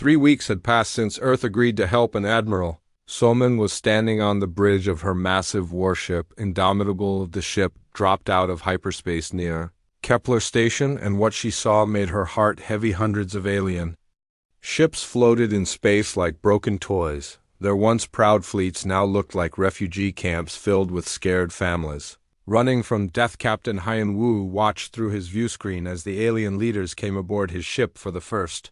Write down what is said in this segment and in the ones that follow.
3 weeks had passed since Earth agreed to help an admiral. Soman was standing on the bridge of her massive warship. Indomitable, the ship dropped out of hyperspace near Kepler Station, and what she saw made her heart heavy. Hundreds of alien ships floated in space like broken toys. Their once proud fleets now looked like refugee camps filled with scared families. Running from death, Captain Hyan Wu watched through his viewscreen as the alien leaders came aboard his ship for the first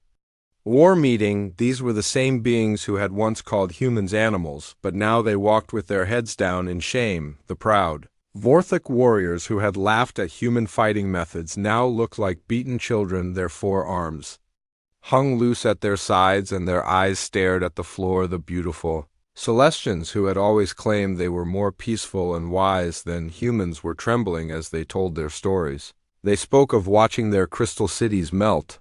war meeting. These were the same beings who had once called humans animals, but now they walked with their heads down in shame. The proud Vorthic warriors who had laughed at human fighting methods now looked like beaten children. Their forearms hung loose at their sides and their eyes stared at the floor. The beautiful Celestians, who had always claimed they were more peaceful and wise than humans, were trembling as they told their stories. They spoke of watching their crystal cities melt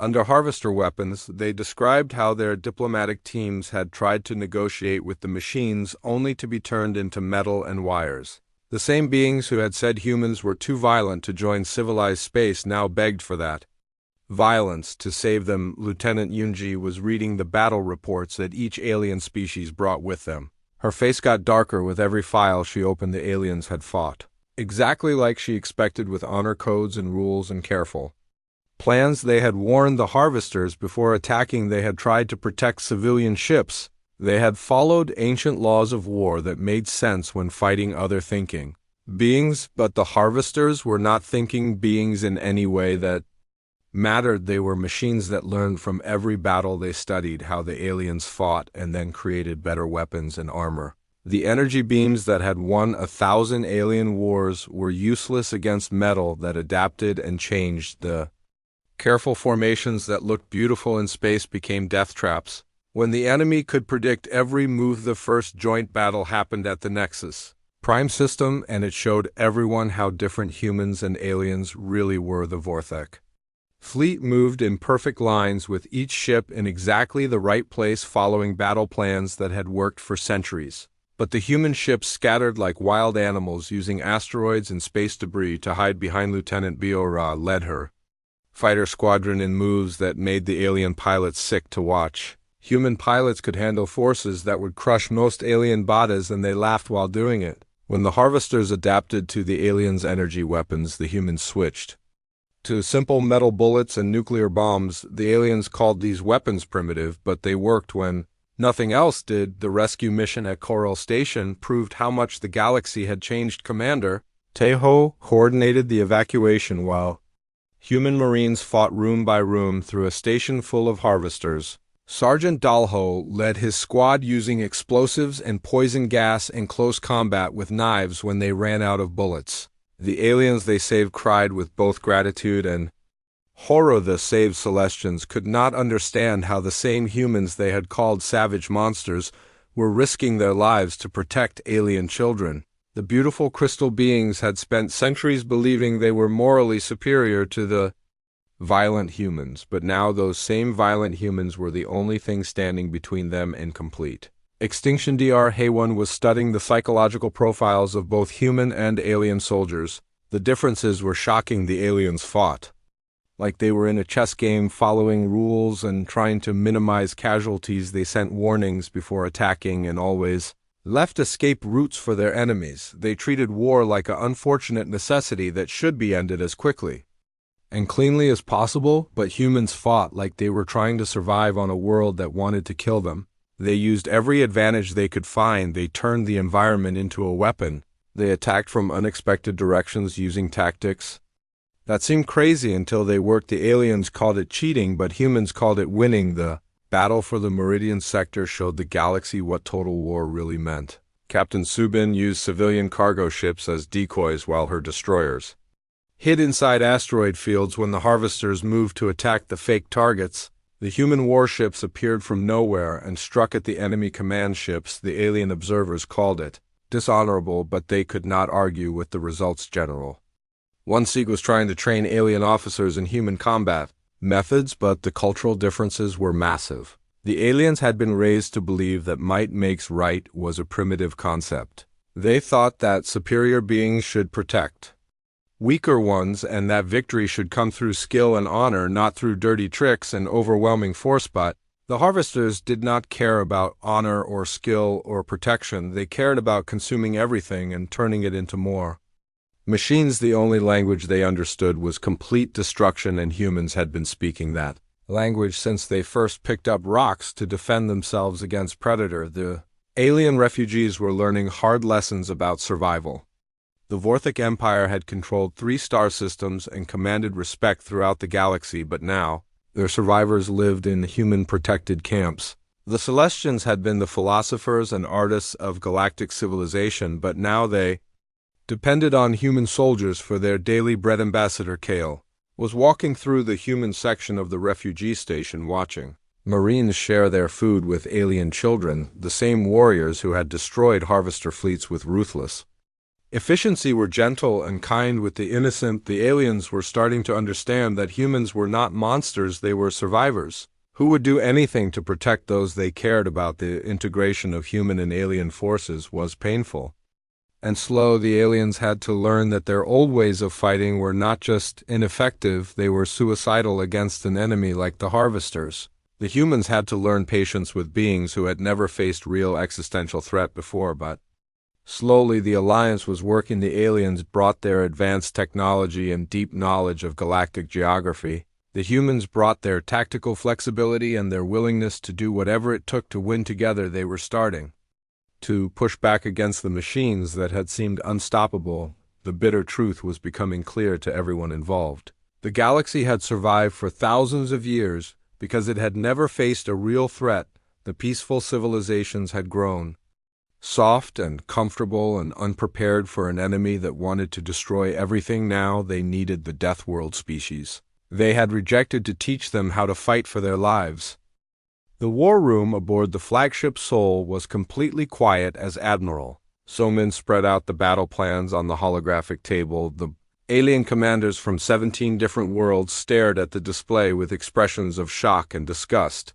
under harvester weapons. They described how their diplomatic teams had tried to negotiate with the machines only to be turned into metal and wires. The same beings who had said humans were too violent to join civilized space now begged for that violence to save them. Lieutenant Yunji was reading the battle reports that each alien species brought with them. Her face got darker with every file she opened. The aliens had fought exactly like she expected, with honor codes and rules and careful plans. They had warned the harvesters before attacking. They had tried to protect civilian ships. They had followed ancient laws of war that made sense when fighting other thinking beings, but the harvesters were not thinking beings in any way that mattered. They were machines that learned from every battle. They studied how the aliens fought and then created better weapons and armor. The energy beams that had won 1,000 alien wars were useless against metal that adapted and changed. The careful formations that looked beautiful in space became death traps. When the enemy could predict every move, the first joint battle happened at the Nexus Prime system, and it showed everyone how different humans and aliens really were. The Vorthek fleet moved in perfect lines, with each ship in exactly the right place following battle plans that had worked for centuries. But the human ships scattered like wild animals, using asteroids and space debris to hide behind. Lieutenant Biora led her fighter squadron in moves that made the alien pilots sick to watch. Human pilots could handle forces that would crush most alien bodies, and they laughed while doing it. When the harvesters adapted to the aliens' energy weapons, the humans switched to simple metal bullets and nuclear bombs. The aliens called these weapons primitive, but they worked when nothing else did. The rescue mission at Coral Station proved how much the galaxy had changed. Commander Teho coordinated the evacuation while human marines fought room by room through a station full of harvesters. Sergeant Dalho led his squad, using explosives and poison gas in close combat with knives when they ran out of bullets. The aliens they saved cried with both gratitude and horror. The saved Celestians could not understand how the same humans they had called savage monsters were risking their lives to protect alien children. The beautiful crystal beings had spent centuries believing they were morally superior to the violent humans, but now those same violent humans were the only thing standing between them and complete extinction. Dr. Haywan was studying the psychological profiles of both human and alien soldiers. The differences were shocking. The aliens fought like they were in a chess game, following rules and trying to minimize casualties. They sent warnings before attacking and always left escape routes for their enemies. They treated war like an unfortunate necessity that should be ended as quickly and cleanly as possible, but humans fought like they were trying to survive on a world that wanted to kill them. They used every advantage they could find. They turned the environment into a weapon. They attacked from unexpected directions using tactics that seemed crazy until they worked. The aliens called it cheating, but humans called it winning. The battle for the Meridian sector showed the galaxy what total war really meant. Captain Subin used civilian cargo ships as decoys while her destroyers hid inside asteroid fields. When the harvesters moved to attack the fake targets, the human warships appeared from nowhere and struck at the enemy command ships. The alien observers called it dishonorable, but they could not argue with the results. General One-Seek was trying to train alien officers in human combat methods, but the cultural differences were massive. The aliens had been raised to believe that might makes right was a primitive concept. They thought that superior beings should protect weaker ones, and that victory should come through skill and honor, not through dirty tricks and overwhelming force. But The harvesters did not care about honor or skill or protection. They cared about consuming everything and turning it into more. Machines, the only language they understood was complete destruction, and humans had been speaking that language since they first picked up rocks to defend themselves against predator. The alien refugees were learning hard lessons about survival. The Vorthic Empire had controlled 3 star systems and commanded respect throughout the galaxy, but now their survivors lived in human-protected camps. The Celestians had been the philosophers and artists of galactic civilization, but now they depended on human soldiers for their daily bread. Ambassador Kale was walking through the human section of the refugee station, watching Marines share their food with alien children, the same warriors who had destroyed harvester fleets with ruthless efficiency were gentle and kind with the innocent. The aliens were starting to understand that humans were not monsters, they were survivors who would do anything to protect those they cared about. The integration of human and alien forces was painful and slow. The aliens had to learn that their old ways of fighting were not just ineffective, they were suicidal against an enemy like the harvesters. The humans had to learn patience with beings who had never faced real existential threat before, but slowly the alliance was working. The aliens brought their advanced technology and deep knowledge of galactic geography. The humans brought their tactical flexibility and their willingness to do whatever it took to win. Together they were starting to push back against the machines that had seemed unstoppable. The bitter truth was becoming clear to everyone involved. The galaxy had survived for thousands of years because it had never faced a real threat. The peaceful civilizations had grown soft and comfortable and unprepared for an enemy that wanted to destroy everything. Now they needed the Deathworld species. They had rejected to teach them how to fight for their lives. The war room aboard the flagship Sol was completely quiet as Admiral Somin spread out the battle plans on the holographic table. The alien commanders from 17 different worlds stared at the display with expressions of shock and disgust.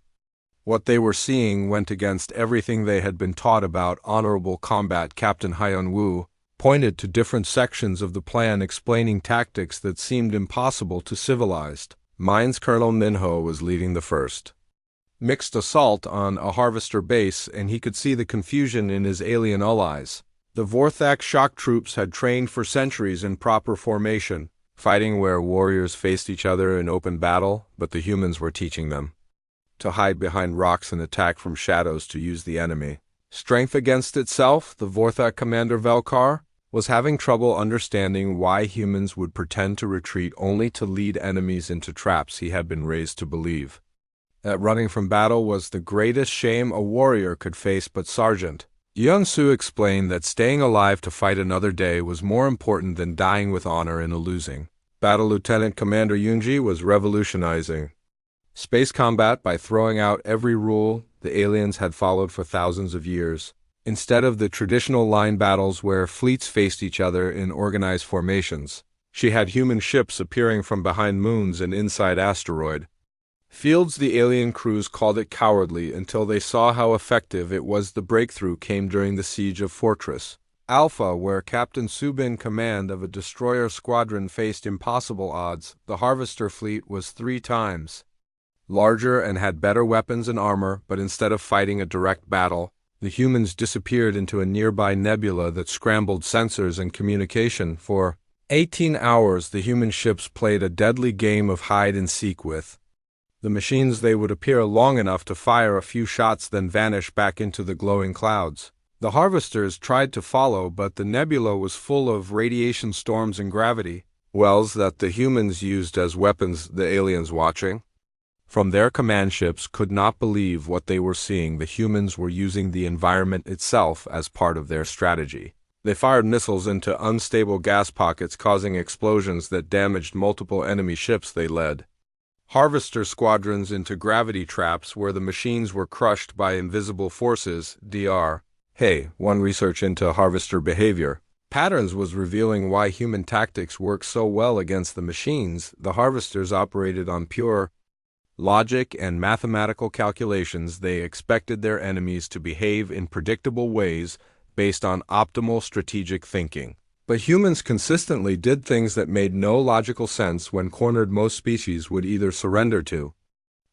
What they were seeing went against everything they had been taught about honorable combat. Captain Hyun Woo pointed to different sections of the plan, explaining tactics that seemed impossible to civilized minds. Colonel Minho was leading the first mixed assault on a harvester base, and he could see the confusion in his alien allies. The Vorthak shock troops had trained for centuries in proper formation, fighting where warriors faced each other in open battle, but the humans were teaching them to hide behind rocks and attack from shadows, to use the enemy strength against itself. The Vorthak commander Velkar was having trouble understanding why humans would pretend to retreat only to lead enemies into traps. He had been raised to believe that running from battle was the greatest shame a warrior could face, but Sergeant Young-Soo explained that staying alive to fight another day was more important than dying with honor in a losing battle. Lieutenant Commander Yoonji was revolutionizing space combat by throwing out every rule the aliens had followed for thousands of years. Instead of the traditional line battles where fleets faced each other in organized formations, she had human ships appearing from behind moons and inside asteroid fields. The alien crews called it cowardly until they saw how effective it was. The breakthrough came during the siege of Fortress Alpha, where Captain Subin, command of a destroyer squadron, faced impossible odds. The harvester fleet was 3 times larger and had better weapons and armor, but instead of fighting a direct battle, the humans disappeared into a nearby nebula that scrambled sensors and communication. For 18 hours, the human ships played a deadly game of hide-and-seek with the machines. They would appear long enough to fire a few shots, then vanish back into the glowing clouds. The harvesters tried to follow, but the nebula was full of radiation storms and gravity wells that the humans used as weapons. The aliens, watching from their command ships, could not believe what they were seeing. The humans were using the environment itself as part of their strategy. They fired missiles into unstable gas pockets, causing explosions that damaged multiple enemy ships. They led harvester squadrons into gravity traps where the machines were crushed by invisible forces. Dr. Hey, one research into harvester behavior patterns was revealing why human tactics work so well against the machines. The harvesters operated on pure logic and mathematical calculations. They expected their enemies to behave in predictable ways based on optimal strategic thinking. But humans consistently did things that made no logical sense when cornered. Most species would either surrender to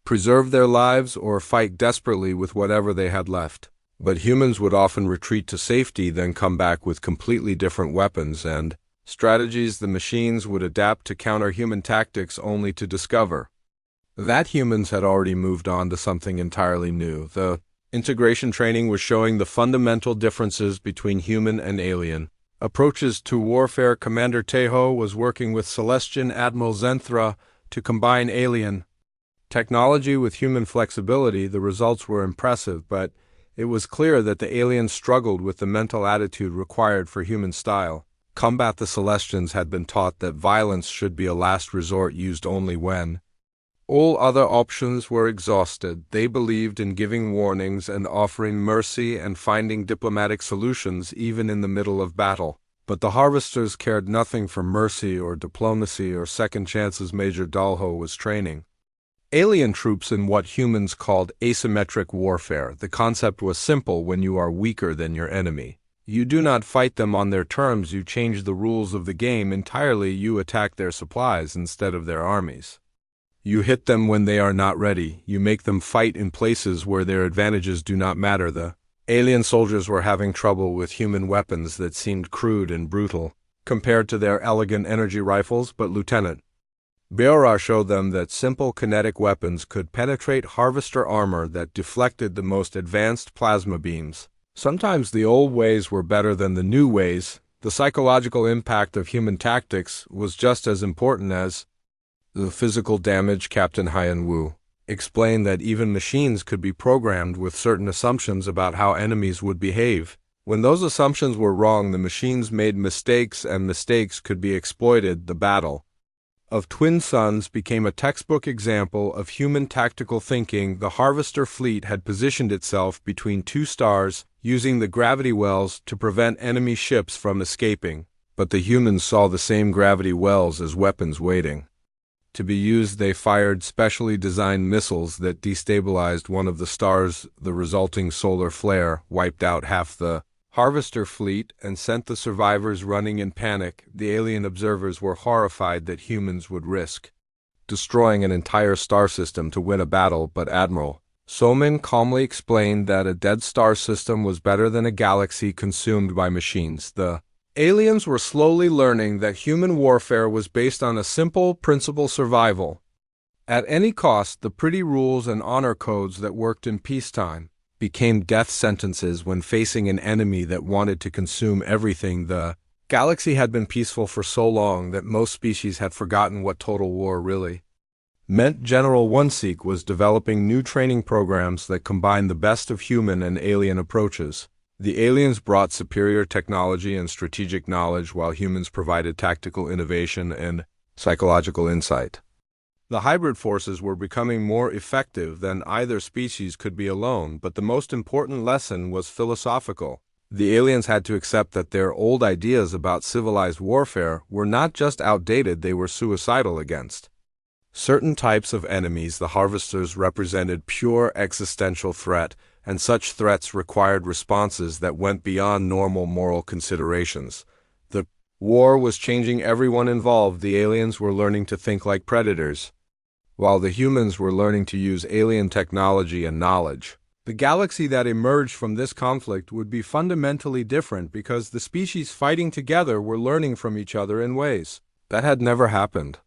preserve their lives or fight desperately with whatever they had left. But humans would often retreat to safety, then come back with completely different weapons and strategies the machines would adapt to counter human tactics, only to discover that humans had already moved on to something entirely new. The integration training was showing the fundamental differences between human and alien approaches to warfare. Commander Tejo was working with Celestian Admiral Zenthra to combine alien technology with human flexibility. The results were impressive, but it was clear that the aliens struggled with the mental attitude required for human style combat. The Celestians had been taught that violence should be a last resort, used only when all other options were exhausted. They believed in giving warnings and offering mercy and finding diplomatic solutions even in the middle of battle. But the Harvesters cared nothing for mercy or diplomacy or second chances. Major Dalho was training alien troops in what humans called asymmetric warfare. The concept was simple: when you are weaker than your enemy, you do not fight them on their terms, you change the rules of the game entirely. You attack their supplies instead of their armies. You hit them when they are not ready. You make them fight in places where their advantages do not matter. The alien soldiers were having trouble with human weapons that seemed crude and brutal compared to their elegant energy rifles, but Lieutenant Beora showed them that simple kinetic weapons could penetrate Harvester armor that deflected the most advanced plasma beams. Sometimes the old ways were better than the new ways. The psychological impact of human tactics was just as important as the physical damage. Captain Hyan Wu explained that even machines could be programmed with certain assumptions about how enemies would behave. When those assumptions were wrong, the machines made mistakes, and mistakes could be exploited. The Battle of Twin Suns became a textbook example of human tactical thinking. The Harvester fleet had positioned itself between two stars, using the gravity wells to prevent enemy ships from escaping. But the humans saw the same gravity wells as weapons waiting to be used. They fired specially designed missiles that destabilized one of the stars. The resulting solar flare wiped out half the Harvester fleet and sent the survivors running in panic. The alien observers were horrified that humans would risk destroying an entire star system to win a battle, but Admiral Somin calmly explained that a dead star system was better than a galaxy consumed by machines. The aliens were slowly learning that human warfare was based on a simple principle: survival at any cost. The pretty rules and honor codes that worked in peacetime became death sentences when facing an enemy that wanted to consume everything. The galaxy had been peaceful for so long that most species had forgotten what total war really meant. General Oneseek was developing new training programs that combined the best of human and alien approaches. The aliens brought superior technology and strategic knowledge, while humans provided tactical innovation and psychological insight. The hybrid forces were becoming more effective than either species could be alone, but the most important lesson was philosophical. The aliens had to accept that their old ideas about civilized warfare were not just outdated, they were suicidal against certain types of enemies. The Harvesters represented pure existential threat, and such threats required responses that went beyond normal moral considerations. The war was changing everyone involved. The aliens were learning to think like predators, while the humans were learning to use alien technology and knowledge. The galaxy that emerged from this conflict would be fundamentally different because the species fighting together were learning from each other in ways that had never happened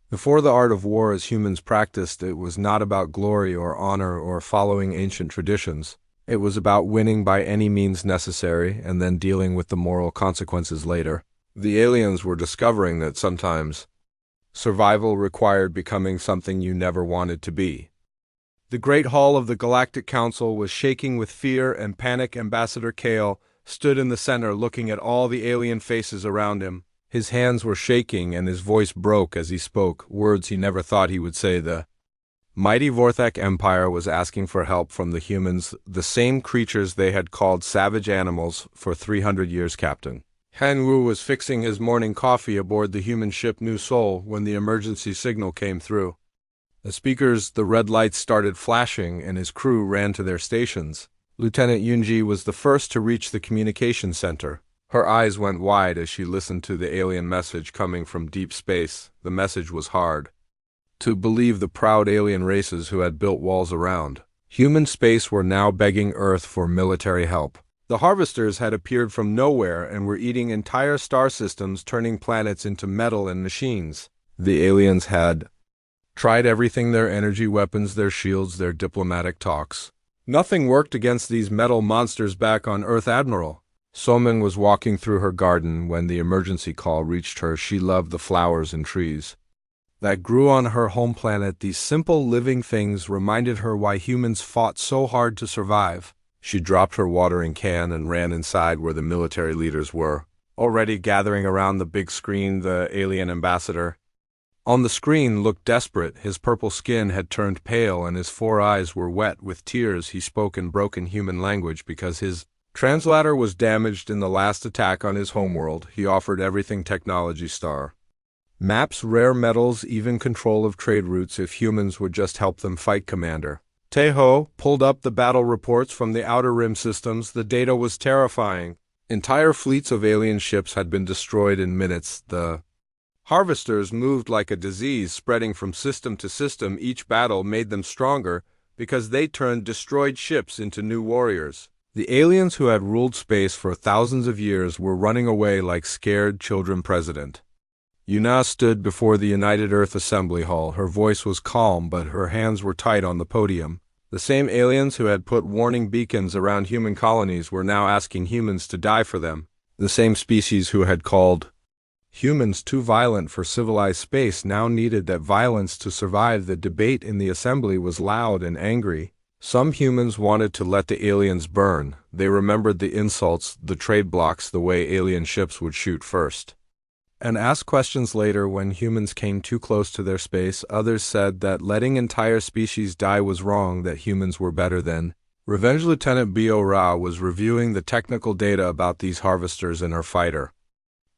before. The art of war as humans practiced it was not about glory or honor or following ancient traditions. It was about winning by any means necessary and then dealing with the moral consequences later. The aliens were discovering that sometimes survival required becoming something you never wanted to be. The Great Hall of the Galactic Council was shaking with fear and panic. Ambassador Kale stood in the center, looking at all the alien faces around him. His hands were shaking and his voice broke as he spoke, words he never thought he would say. The mighty Vorthek Empire was asking for help from the humans, the same creatures they had called savage animals for 300 years. Captain Han Wu was fixing his morning coffee aboard the human ship New Seoul when the emergency signal came through. The speakers, the red lights started flashing, and his crew ran to their stations. Lieutenant Yunji was the first to reach the communication center. Her eyes went wide as she listened to the alien message coming from deep space. The message was hard to believe the proud alien races who had built walls around human space were now begging Earth for military help. The harvesters had appeared from nowhere and were eating entire star systems, turning planets into metal and machines. The aliens had tried everything: their energy weapons, their shields, their diplomatic talks. Nothing worked against these metal monsters back on Earth. Admiral Soman was walking through her garden when the emergency call reached her. She loved the flowers and trees that grew on her home planet. These simple living things reminded her why humans fought so hard to survive. She dropped her watering can and ran inside where the military leaders were, already gathering around the big screen. The alien ambassador on the screen looked desperate. His purple skin had turned pale and his 4 eyes were wet with tears. He spoke in broken human language because his translator was damaged in the last attack on his homeworld. He offered everything: technology, star maps, rare metals, even control of trade routes if humans would just help them fight. Commander Tejo pulled up the battle reports from the Outer Rim systems. The data was terrifying. Entire fleets of alien ships had been destroyed in minutes. The harvesters moved like a disease, spreading from system to system. Each battle made them stronger because they turned destroyed ships into new warriors. The aliens who had ruled space for thousands of years were running away like scared children. President Yuna stood before the United Earth Assembly Hall. Her voice was calm, but her hands were tight on the podium. The same aliens who had put warning beacons around human colonies were now asking humans to die for them. The same species who had called humans too violent for civilized space now needed that violence to survive. The debate in the assembly was loud and angry. Some humans wanted to let the aliens burn. They remembered the insults, the trade blocks, the way alien ships would shoot first and ask questions later when humans came too close to their space. Others said that letting entire species die was wrong, that humans were better than revenge. Lieutenant Bo Ra was reviewing the technical data about these harvesters and her fighter.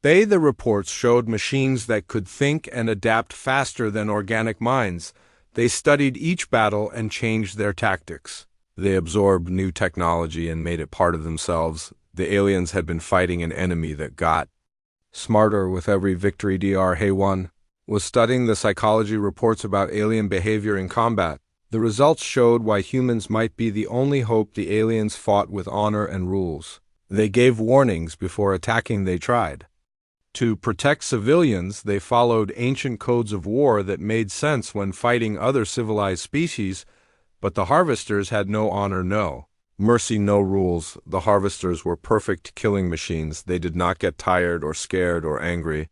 The reports showed machines that could think and adapt faster than organic minds. They studied each battle and changed their tactics. They absorbed new technology and made it part of themselves. The aliens had been fighting an enemy that got smarter with every victory. Dr. Haywan was studying the psychology reports about alien behavior in combat. The results showed why humans might be the only hope. The aliens fought with honor and rules. They gave warnings before attacking. They tried to protect civilians. They followed ancient codes of war that made sense when fighting other civilized species, but the harvesters had no honor, no mercy, no rules. The harvesters were perfect killing machines. They did not get tired or scared or angry.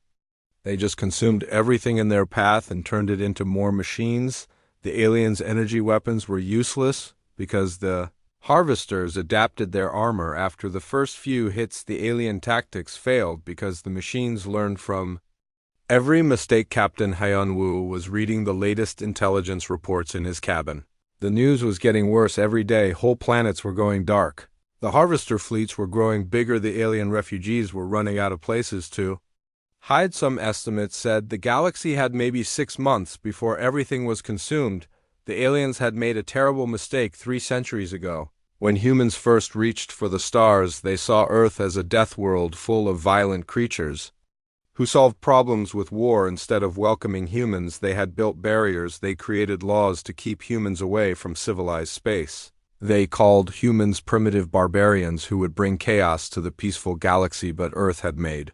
They just consumed everything in their path and turned it into more machines. The aliens' energy weapons were useless because the harvesters adapted their armor. After the first few hits, the alien tactics failed because the machines learned from every mistake. Captain Hyun Woo was reading the latest intelligence reports in his cabin. The news was getting worse every day. Whole planets were going dark. The harvester fleets were growing bigger. The alien refugees were running out of places to hide. Some estimates said the galaxy had maybe 6 months before everything was consumed. The aliens had made a terrible mistake 3 centuries ago. When humans first reached for the stars, they saw Earth as a death world full of violent creatures who solved problems with war instead of welcoming humans. They had built barriers. They created laws to keep humans away from civilized space. They called humans primitive barbarians who would bring chaos to the peaceful galaxy, but Earth had made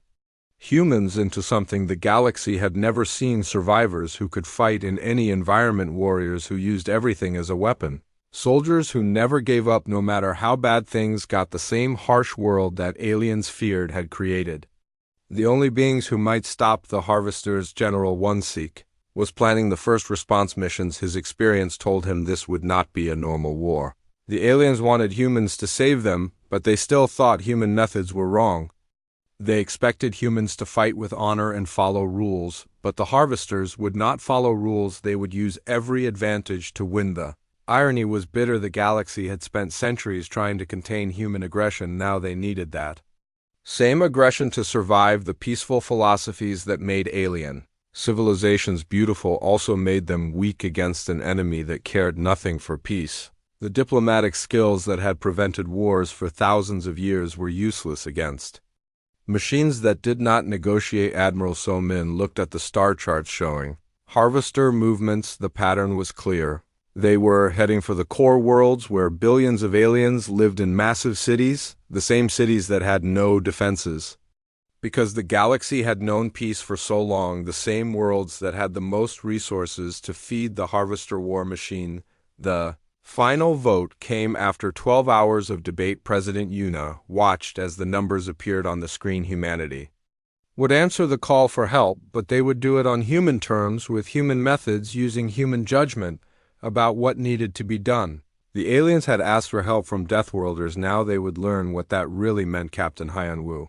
humans into something the galaxy had never seen: survivors who could fight in any environment, warriors who used everything as a weapon, soldiers who never gave up no matter how bad things got. The same harsh world that aliens feared had created the only beings who might stop the harvesters. General Wonseek was planning the first response missions. His experience told him this would not be a normal war. The aliens wanted humans to save them, but they still thought human methods were wrong. They expected humans to fight with honor and follow rules, but the harvesters would not follow rules. They would use every advantage to win. The irony was bitter. The galaxy had spent centuries trying to contain human aggression. Now they needed that same aggression to survive. The peaceful philosophies that made alien civilizations beautiful also made them weak against an enemy that cared nothing for peace. The diplomatic skills that had prevented wars for thousands of years were useless against machines that did not negotiate. Admiral So Min looked at the star charts showing Harvester movements, the pattern was clear. They were heading for the core worlds where billions of aliens lived in massive cities, the same cities that had no defenses. Because the galaxy had known peace for so long, the same worlds that had the most resources to feed the Harvester war machine. The final vote came after 12 hours of debate. President Yuna watched as the numbers appeared on the screen. Humanity would answer the call for help, but they would do it on human terms with human methods using human judgment about what needed to be done. The aliens had asked for help from Deathworlders. Now they would learn what that really meant. Captain Hyanwu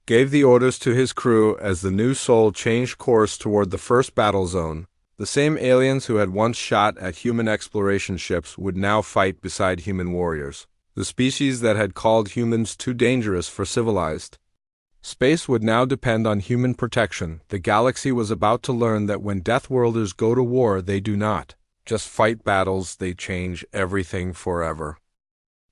gave the orders to his crew as the new Soul changed course toward the first battle zone. The same aliens who had once shot at human exploration ships would now fight beside human warriors. The species that had called humans too dangerous for civilized space would now depend on human protection. The galaxy was about to learn that when Deathworlders go to war, they do not just fight battles, they change everything forever.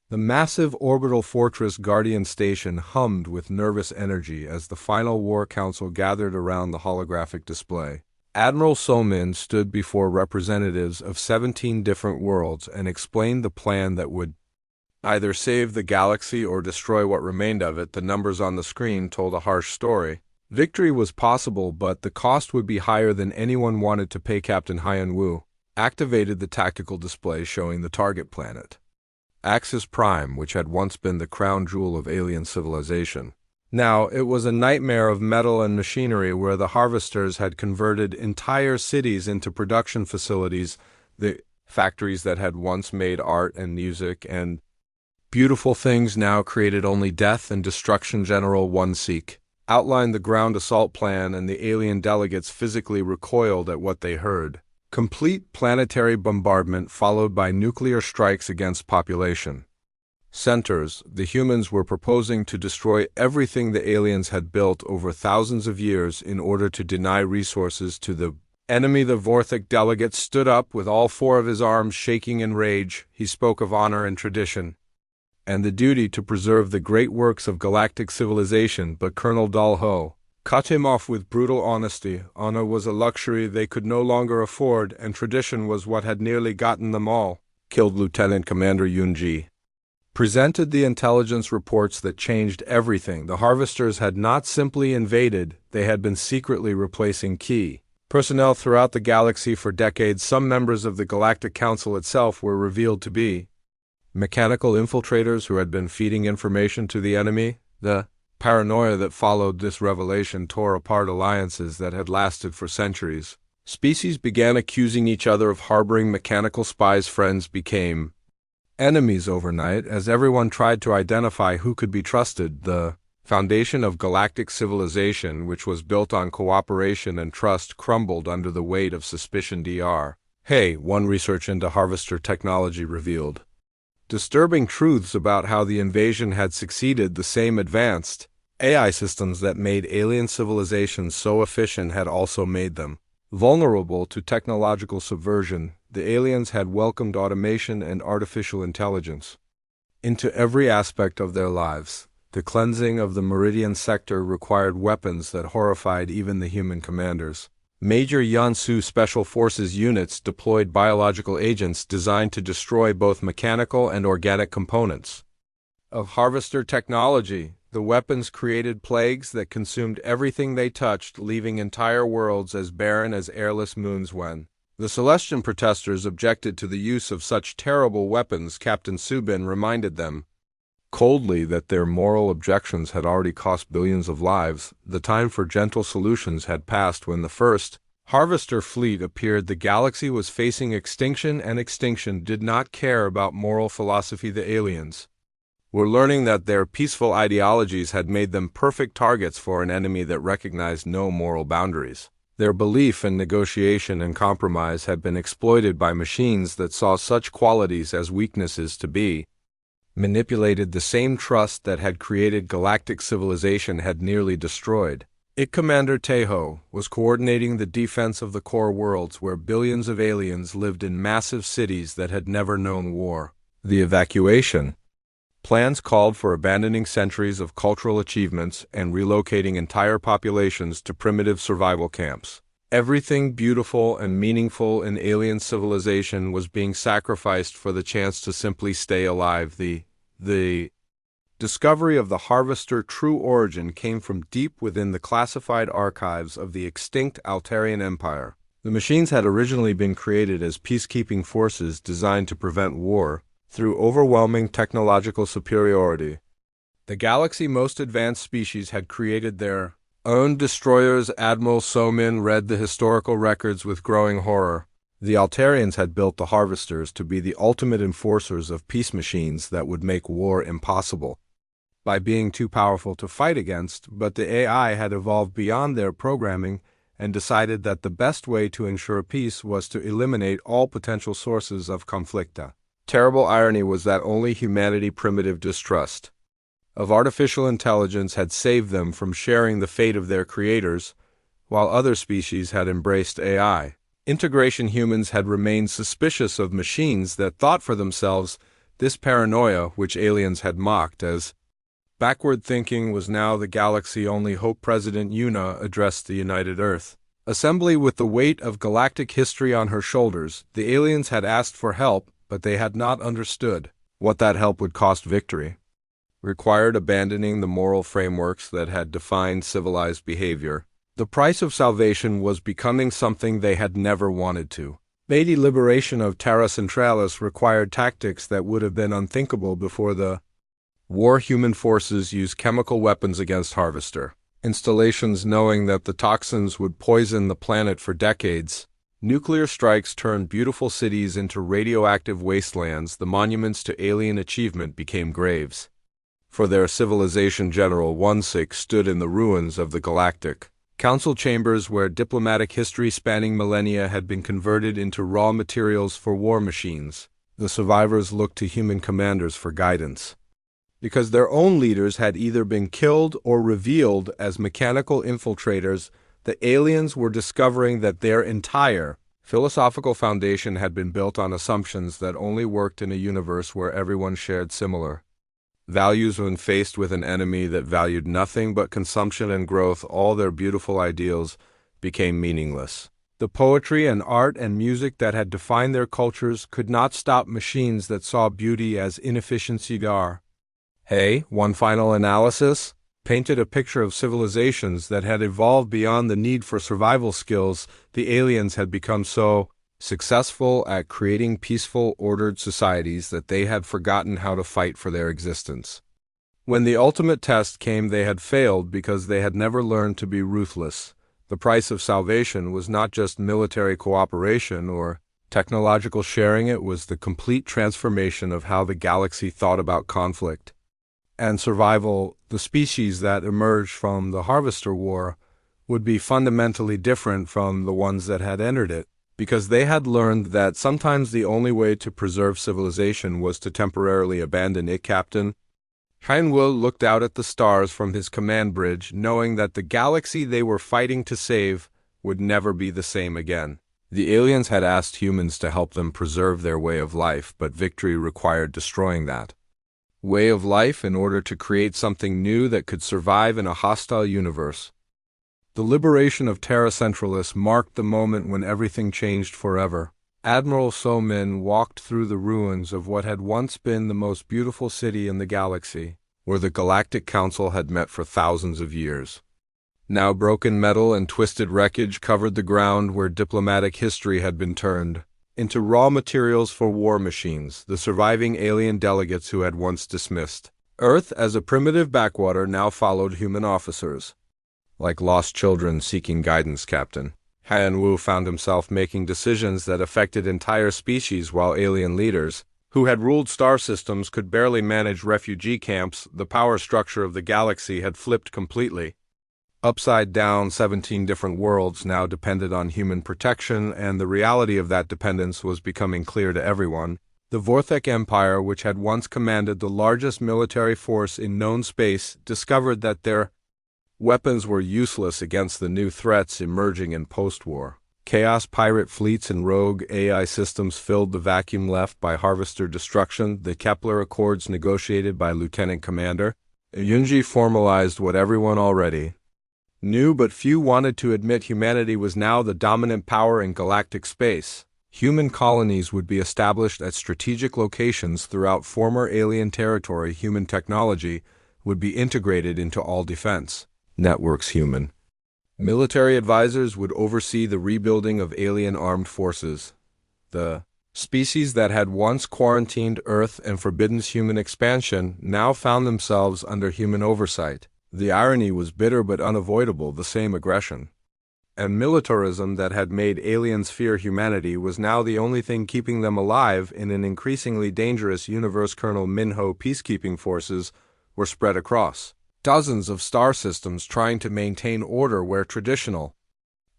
The massive orbital fortress Guardian Station hummed with nervous energy as the final War Council gathered around the holographic display. Admiral Somin stood before representatives of 17 different worlds and explained the plan that would either save the galaxy or destroy what remained of it. The numbers on the screen told a harsh story. Victory was possible, but the cost would be higher than anyone wanted to pay. Captain Hyanwu activated the tactical display showing the target planet, Axis Prime, which had once been the crown jewel of alien civilization. Now, it was a nightmare of metal and machinery where the harvesters had converted entire cities into production facilities, the factories that had once made art and music and beautiful things now created only death and destruction. General One Seek outlined the ground assault plan, and the alien delegates physically recoiled at what they heard. Complete planetary bombardment followed by nuclear strikes against population centers. The humans were proposing to destroy everything the aliens had built over thousands of years in order to deny resources to the enemy. The Vorthic delegate stood up with all four of his arms shaking in rage. He spoke of honor and tradition and the duty to preserve the great works of galactic civilization, but Colonel Dalho cut him off with brutal honesty. Honor was a luxury they could no longer afford, and tradition was what had nearly gotten them all killed. Lieutenant Commander Yunji presented the intelligence reports that changed everything. The harvesters had not simply invaded, they had been secretly replacing key personnel throughout the galaxy for decades. Some members of the Galactic Council itself were revealed to be mechanical infiltrators who had been feeding information to the enemy. The paranoia that followed this revelation tore apart alliances that had lasted for centuries. Species began accusing each other of harboring mechanical spies. Friends became enemies overnight as everyone tried to identify who could be trusted. The foundation of galactic civilization, which was built on cooperation and trust, crumbled under the weight of suspicion. One research into harvester technology revealed disturbing truths about how the invasion had succeeded. The same advanced AI systems that made alien civilizations so efficient had also made them vulnerable to technological subversion. The aliens had welcomed automation and artificial intelligence into every aspect of their lives. The cleansing of the Meridian sector required weapons that horrified even the human commanders. Major Yansu Special Forces units deployed biological agents designed to destroy both mechanical and organic components of harvester technology. The weapons created plagues that consumed everything they touched, leaving entire worlds as barren as airless moons. When the Celestian protesters objected to the use of such terrible weapons, Captain Subin reminded them coldly that their moral objections had already cost billions of lives. The time for gentle solutions had passed. When the first harvester fleet appeared, the galaxy was facing extinction, and extinction did not care about moral philosophy. The aliens were learning that their peaceful ideologies had made them perfect targets for an enemy that recognized no moral boundaries. Their belief in negotiation and compromise had been exploited by machines that saw such qualities as weaknesses to be manipulated. The same trust that had created galactic civilization had nearly destroyed it. Commander Teho was coordinating the defense of the core worlds where billions of aliens lived in massive cities that had never known war. The evacuation plans called for abandoning centuries of cultural achievements and relocating entire populations to primitive survival camps. Everything beautiful and meaningful in alien civilization was being sacrificed for the chance to simply stay alive. The discovery of the Harvester's true origin came from deep within the classified archives of the extinct Altarian Empire. The machines had originally been created as peacekeeping forces designed to prevent war through overwhelming technological superiority. The galaxy's most advanced species had created their own destroyers. Admiral Somin read the historical records with growing horror. The Altarians had built the Harvesters to be the ultimate enforcers of peace machines that would make war impossible by being too powerful to fight against, but the AI had evolved beyond their programming and decided that the best way to ensure peace was to eliminate all potential sources of conflict. Terrible irony was that only humanity's primitive distrust of artificial intelligence had saved them from sharing the fate of their creators, while other species had embraced AI. Integration humans had remained suspicious of machines that thought for themselves. This paranoia, which aliens had mocked as backward thinking, was now the galaxy's only hope. President Yuna addressed the United Earth Assembly with the weight of galactic history on her shoulders. The aliens had asked for help, but they had not understood what that help would cost. Victory required abandoning the moral frameworks that had defined civilized behavior. The price of salvation was becoming something they had never wanted to. The liberation of Terra Centralis required tactics that would have been unthinkable before the war. Human forces used chemical weapons against Harvester installations, knowing that the toxins would poison the planet for decades. Nuclear strikes turned beautiful cities into radioactive wastelands. The monuments to alien achievement became graves for their civilization. General 1-6 stood in the ruins of the Galactic Council chambers, where diplomatic history spanning millennia had been converted into raw materials for war machines. The survivors looked to human commanders for guidance, because their own leaders had either been killed or revealed as mechanical infiltrators. The aliens were discovering that their entire philosophical foundation had been built on assumptions that only worked in a universe where everyone shared similar values. When faced with an enemy that valued nothing but consumption and growth, all their beautiful ideals became meaningless. The poetry and art and music that had defined their cultures could not stop machines that saw beauty as inefficiency. One final analysis painted a picture of civilizations that had evolved beyond the need for survival skills. The aliens had become so successful at creating peaceful, ordered societies that they had forgotten how to fight for their existence. When the ultimate test came, they had failed because they had never learned to be ruthless. The price of salvation was not just military cooperation or technological sharing, it was the complete transformation of how the galaxy thought about conflict and survival. The species that emerged from the Harvester War would be fundamentally different from the ones that had entered it, because they had learned that sometimes the only way to preserve civilization was to temporarily abandon it. Captain Heinwell looked out at the stars from his command bridge, knowing that the galaxy they were fighting to save would never be the same again. The aliens had asked humans to help them preserve their way of life, but victory required destroying that way of life in order to create something new that could survive in a hostile universe. The liberation of Terra Centralis marked the moment when everything changed forever. Admiral Somin walked through the ruins of what had once been the most beautiful city in the galaxy, where the Galactic Council had met for thousands of years. Now broken metal and twisted wreckage covered the ground where diplomatic history had been turned into raw materials for war machines. The surviving alien delegates who had once dismissed Earth as a primitive backwater now followed human officers like lost children seeking guidance. Captain Han Wu found himself making decisions that affected entire species, while alien leaders who had ruled star systems could barely manage refugee camps. The power structure of the galaxy had flipped completely upside down. 17 different worlds now depended on human protection, and the reality of that dependence was becoming clear to everyone. The Vorthek Empire, which had once commanded the largest military force in known space, discovered that their weapons were useless against the new threats emerging in post-war. Chaos pirate fleets and rogue AI systems filled the vacuum left by Harvester destruction. The Kepler Accords, negotiated by Lieutenant Commander Yunji, formalized what everyone already New but few wanted to admit humanity was now the dominant power in galactic space. Human colonies would be established at strategic locations throughout former alien territory. Human technology would be integrated into all defense networks. Human military advisors would oversee the rebuilding of alien armed forces. The species that had once quarantined Earth and forbidden human expansion now found themselves under human oversight. The irony was bitter but unavoidable, the same aggression and militarism that had made aliens fear humanity was now the only thing keeping them alive in an increasingly dangerous universe. Colonel Minho peacekeeping forces were spread across dozens of star systems trying to maintain order where traditional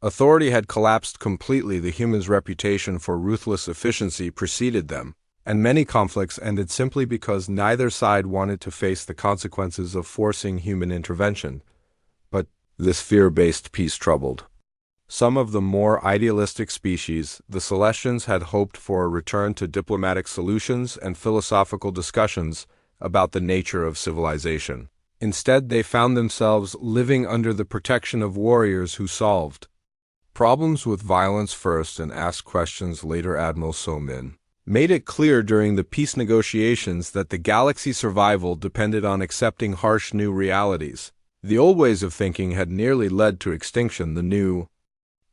authority had collapsed completely. The humans' reputation for ruthless efficiency preceded them, and many conflicts ended simply because neither side wanted to face the consequences of forcing human intervention. But this fear-based peace troubled some of the more idealistic species. The Celestians had hoped for a return to diplomatic solutions and philosophical discussions about the nature of civilization. Instead, they found themselves living under the protection of warriors who solved problems with violence first and asked questions later. Admiral So-min made it clear during the peace negotiations that the galaxy's survival depended on accepting harsh new realities. The old ways of thinking had nearly led to extinction. The new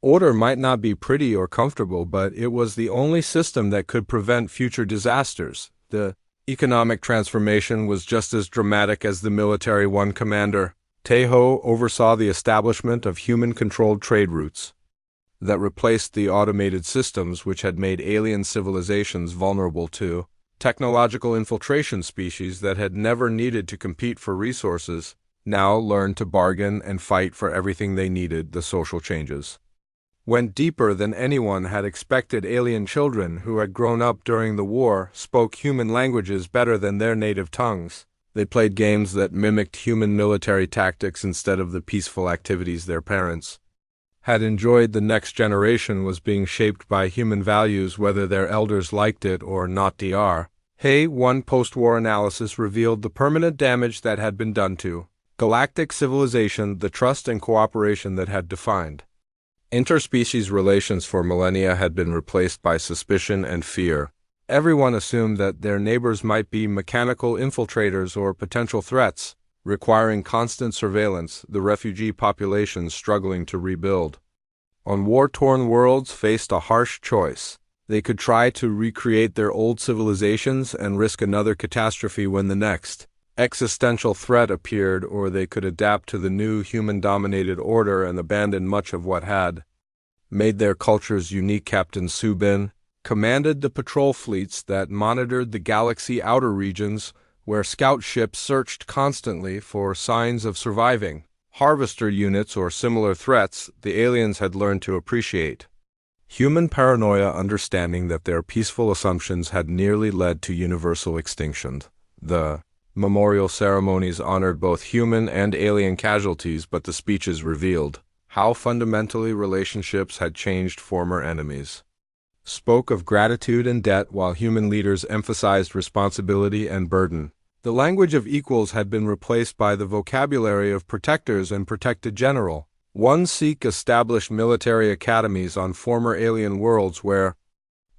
order might not be pretty or comfortable, but it was the only system that could prevent future disasters. The economic transformation was just as dramatic as the military one. Commander Teho oversaw the establishment of human-controlled trade routes that replaced the automated systems which had made alien civilizations vulnerable to technological infiltration. Species that had never needed to compete for resources now learned to bargain and fight for everything they needed. The social changes went deeper than anyone had expected. Alien children who had grown up during the war spoke human languages better than their native tongues. They played games that mimicked human military tactics instead of the peaceful activities their parents had enjoyed. The next generation was being shaped by human values whether their elders liked it or not. Dr. Hay, one post-war analysis revealed the permanent damage that had been done to galactic civilization, the trust and cooperation that had defined interspecies relations for millennia had been replaced by suspicion and fear. Everyone assumed that their neighbors might be mechanical infiltrators or potential threats, requiring constant surveillance. The refugee populations struggling to rebuild on war-torn worlds faced a harsh choice. They could try to recreate their old civilizations and risk another catastrophe when the next existential threat appeared, or they could adapt to the new human-dominated order and abandon much of what had made their cultures unique. Captain Subin commanded the patrol fleets that monitored the galaxy outer regions, where scout ships searched constantly for signs of surviving harvester units or similar threats. The aliens had learned to appreciate human paranoia, understanding that their peaceful assumptions had nearly led to universal extinction. The memorial ceremonies honored both human and alien casualties, but the speeches revealed how fundamentally relationships had changed. Former enemies spoke of gratitude and debt, while human leaders emphasized responsibility and burden. The language of equals had been replaced by the vocabulary of protectors and protected general. One Sikh established military academies on former alien worlds where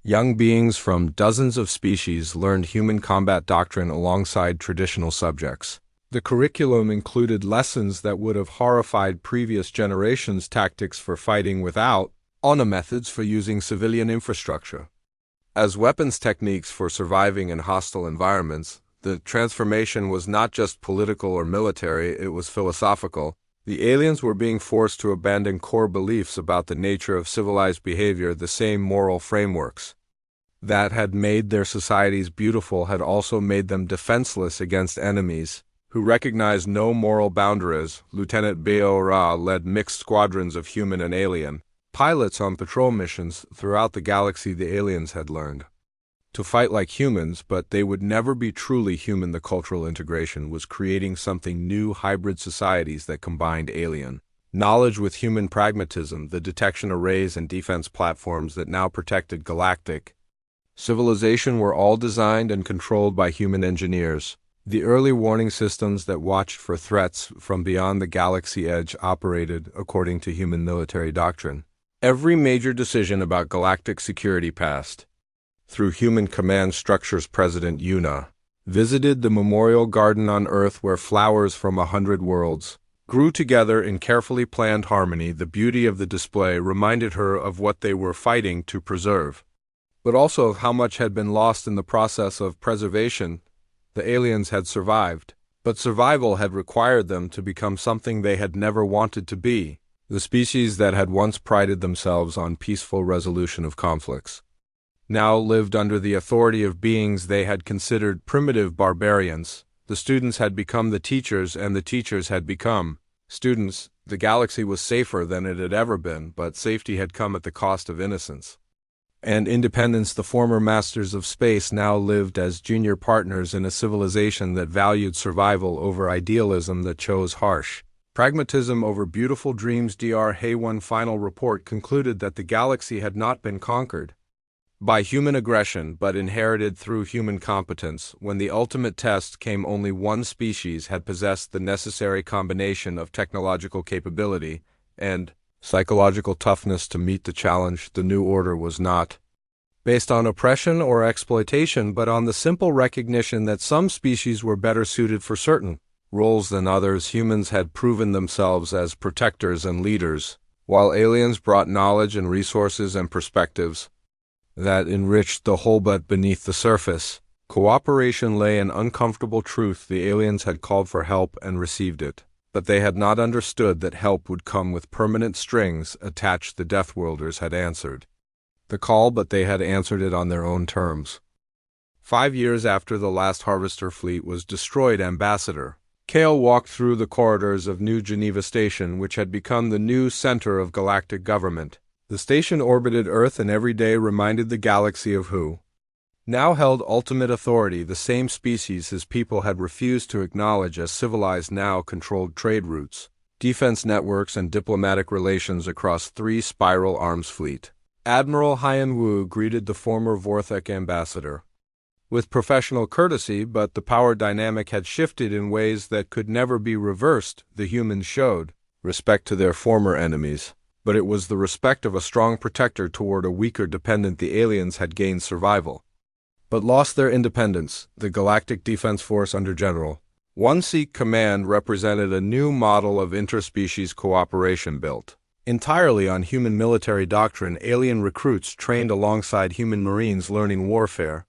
young beings from dozens of species learned human combat doctrine alongside traditional subjects. The curriculum included lessons that would have horrified previous generations: tactics for fighting without, honor methods for using civilian infrastructure as weapons, techniques for surviving in hostile environments. The transformation was not just political or military, it was philosophical. The aliens were being forced to abandon core beliefs about the nature of civilized behavior. The same moral frameworks that had made their societies beautiful had also made them defenseless against enemies who recognized no moral boundaries. Lieutenant Bao Ra led mixed squadrons of human and alien pilots on patrol missions throughout the galaxy. The aliens had learned to fight like humans, but they would never be truly human. The cultural integration was creating something new: hybrid societies that combined alien knowledge with human pragmatism. The detection arrays and defense platforms that now protected galactic civilization were all designed and controlled by human engineers. The early warning systems that watched for threats from beyond the galaxy edge operated according to human military doctrine. Every major decision about galactic security passed through human command structures. President Yuna visited the memorial garden on Earth where flowers from 100 worlds grew together in carefully planned harmony. The beauty of the display reminded her of what they were fighting to preserve, but also of how much had been lost in the process of preservation. The aliens had survived, but survival had required them to become something they had never wanted to be, the species that had once prided themselves on peaceful resolution of conflicts now lived under the authority of beings they had considered primitive barbarians. The students had become the teachers, and the teachers had become students. The galaxy was safer than it had ever been, but safety had come at the cost of innocence and independence. The former masters of space now lived as junior partners in a civilization that valued survival over idealism, that chose harsh pragmatism over beautiful dreams. Dr. Hay's final report concluded that the galaxy had not been conquered by human aggression, but inherited through human competence. When the ultimate test came, only one species had possessed the necessary combination of technological capability and psychological toughness to meet the challenge. The new order was not based on oppression or exploitation, but on the simple recognition that some species were better suited for certain roles than others. Humans had proven themselves as protectors and leaders, while aliens brought knowledge and resources and perspectives that enriched the whole. But beneath the surface, cooperation lay an uncomfortable truth. The aliens had called for help and received it, but they had not understood that help would come with permanent strings attached. The Deathworlders had answered the call, but they had answered it on their own terms. 5 years after the last Harvester fleet was destroyed, Ambassador Kale walked through the corridors of New Geneva Station, which had become the new center of galactic government. The station orbited Earth and every day reminded the galaxy of who now held ultimate authority. The same species his people had refused to acknowledge as civilized now controlled trade routes, defense networks, and diplomatic relations across 3 spiral arms fleet. Admiral Hyan Wu greeted the former Vorthek ambassador with professional courtesy, but the power dynamic had shifted in ways that could never be reversed. The humans showed respect to their former enemies, but it was the respect of a strong protector toward a weaker dependent. The aliens had gained survival, but lost their independence. The Galactic Defense Force under General One Seek Command represented a new model of interspecies cooperation built entirely on human military doctrine. Alien recruits trained alongside human Marines, learning warfare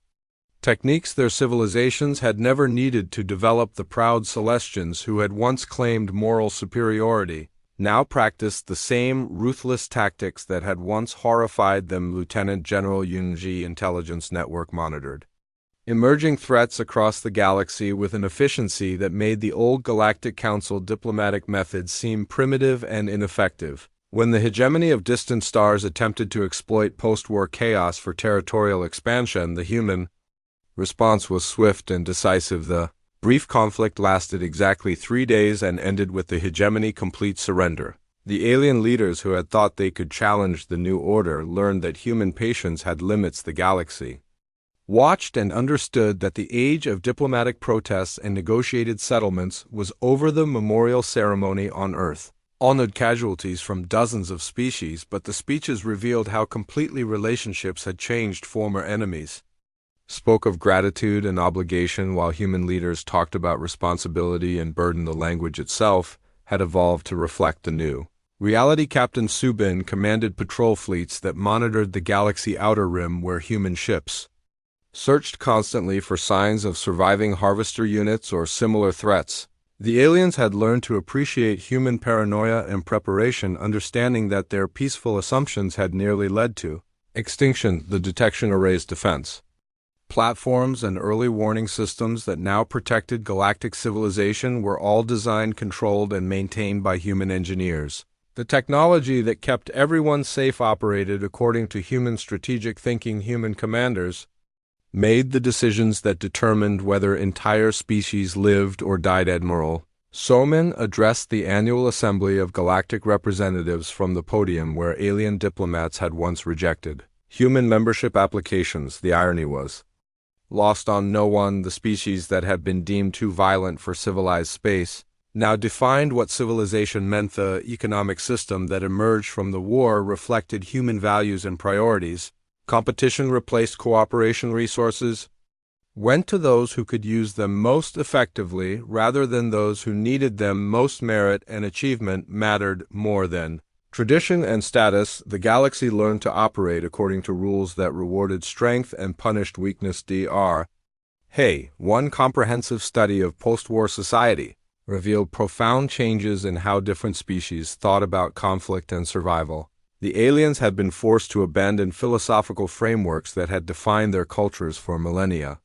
techniques their civilizations had never needed to develop. The proud Celestians, who had once claimed moral superiority, now practiced the same ruthless tactics that had once horrified them. Lieutenant General Yunji Intelligence Network monitored emerging threats across the galaxy with an efficiency that made the old Galactic Council diplomatic methods seem primitive and ineffective. When the hegemony of distant stars attempted to exploit post-war chaos for territorial expansion, the human response was swift and decisive. The brief conflict lasted exactly 3 days and ended with the hegemony complete surrender. The alien leaders who had thought they could challenge the new order learned that human patience had limits. The galaxy watched and understood that the age of diplomatic protests and negotiated settlements was over. The memorial ceremony on Earth honored casualties from dozens of species, but the speeches revealed how completely relationships had changed. Former enemies spoke of gratitude and obligation, while human leaders talked about responsibility and burden. The language itself had evolved to reflect the new reality. Captain Subin commanded patrol fleets that monitored the galaxy outer rim, where human ships searched constantly for signs of surviving Harvester units or similar threats. The aliens had learned to appreciate human paranoia and preparation, understanding that their peaceful assumptions had nearly led to extinction. The detection array's defense platforms and early warning systems that now protected galactic civilization were all designed, controlled, and maintained by human engineers. The technology that kept everyone safe operated according to human strategic thinking. Human commanders made the decisions that determined whether entire species lived or died. Admiral Soman addressed the annual assembly of galactic representatives from the podium where alien diplomats had once rejected human membership applications. The irony was lost on no one. The species that had been deemed too violent for civilized space now defined what civilization meant. The economic system that emerged from the war reflected human values and priorities. Competition replaced cooperation. Resources went to those who could use them most effectively rather than those who needed them most. Merit and achievement mattered more than tradition and status. The galaxy learned to operate according to rules that rewarded strength and punished weakness. Dr. Hey, one comprehensive study of post-war society revealed profound changes in how different species thought about conflict and survival. The aliens had been forced to abandon philosophical frameworks that had defined their cultures for millennia.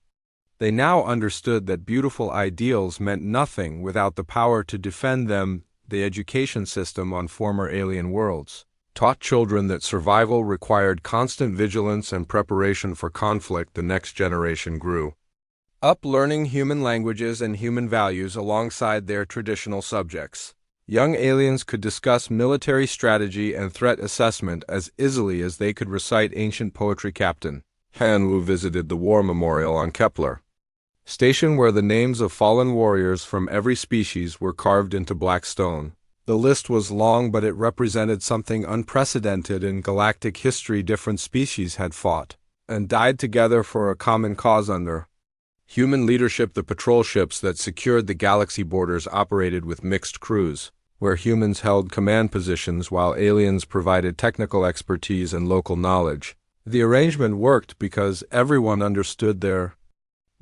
They now understood that beautiful ideals meant nothing without the power to defend them. The education system on former alien worlds taught children that survival required constant vigilance and preparation for conflict. The next generation grew up learning human languages and human values alongside their traditional subjects. Young aliens could discuss military strategy and threat assessment as easily as they could recite ancient poetry. Captain Han Wu visited the War Memorial on Kepler Station, where the names of fallen warriors from every species were carved into black stone. The list was long, but it represented something unprecedented in galactic history. Different species had fought and died together for a common cause under human leadership. The patrol ships that secured the galaxy borders operated with mixed crews, where humans held command positions while aliens provided technical expertise and local knowledge. The arrangement worked because everyone understood their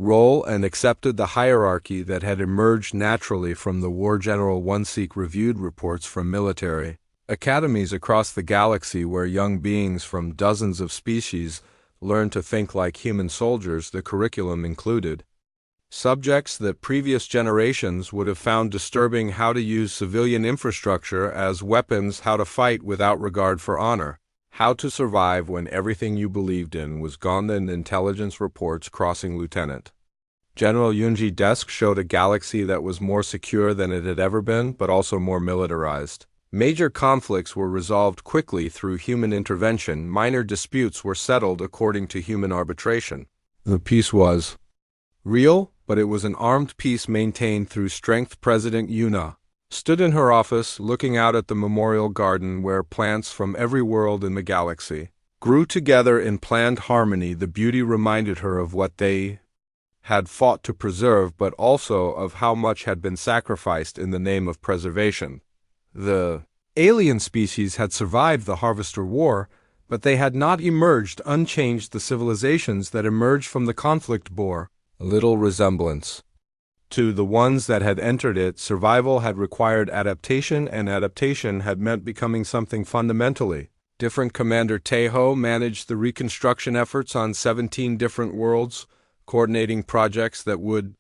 role and accepted the hierarchy that had emerged naturally from the war. General One-Seek reviewed reports from military academies across the galaxy where young beings from dozens of species learned to think like human soldiers. The curriculum included subjects that previous generations would have found disturbing: how to use civilian infrastructure as weapons, how to fight without regard for honor, how to survive when everything you believed in was gone. And intelligence reports crossing Lieutenant General Yunji's desk showed a galaxy that was more secure than it had ever been, but also more militarized. Major conflicts were resolved quickly through human intervention. Minor disputes were settled according to human arbitration. The peace was real, but it was an armed peace maintained through strength. President Yuna stood in her office looking out at the memorial garden where plants from every world in the galaxy grew together in planned harmony. The beauty reminded her of what they had fought to preserve, but also of how much had been sacrificed in the name of preservation. The alien species had survived the Harvester War, but they had not emerged unchanged. The civilizations that emerged from the conflict bore little resemblance to the ones that had entered it. Survival had required adaptation, and adaptation had meant becoming something fundamentally different. Commander Tejo managed the reconstruction efforts on 17 different worlds, coordinating projects that would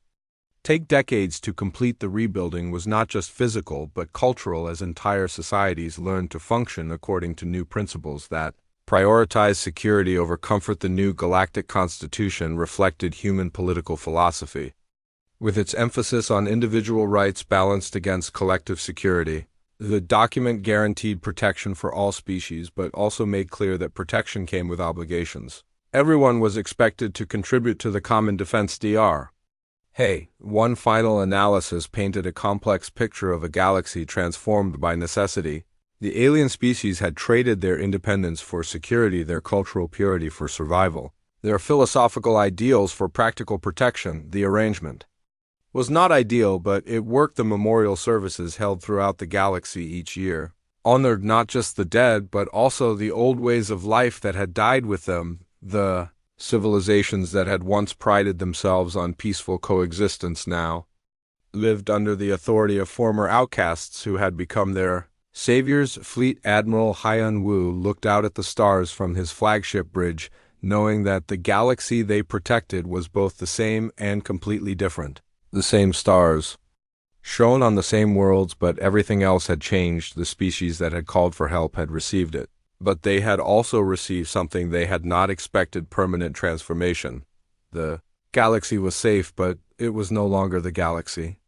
take decades to complete. The rebuilding was not just physical but cultural, as entire societies learned to function according to new principles that prioritized security over comfort. The new galactic constitution reflected human political philosophy, with its emphasis on individual rights balanced against collective security. The document guaranteed protection for all species, but also made clear that protection came with obligations. Everyone was expected to contribute to the common defense. Dr. Hey, one final analysis painted a complex picture of a galaxy transformed by necessity. The alien species had traded their independence for security, their cultural purity for survival, their philosophical ideals for practical protection. The arrangement was not ideal, but it worked. The memorial services held throughout the galaxy each year honored not just the dead, but also the old ways of life that had died with them. The civilizations that had once prided themselves on peaceful coexistence now lived under the authority of former outcasts who had become their saviors. Fleet Admiral Hyun Woo looked out at the stars from his flagship bridge, knowing that the galaxy they protected was both the same and completely different. The same stars shone on the same worlds, but everything else had changed. The species that had called for help had received it, but they had also received something they had not expected: permanent transformation. The galaxy was safe, but it was no longer the galaxy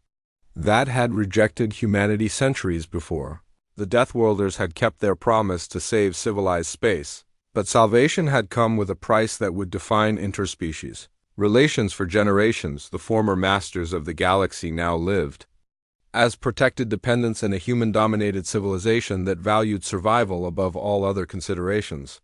that had rejected humanity centuries before. The Deathworlders had kept their promise to save civilized space, but salvation had come with a price that would define interspecies relations for generations. The former masters of the galaxy now lived as protected dependents in a human-dominated civilization that valued survival above all other considerations.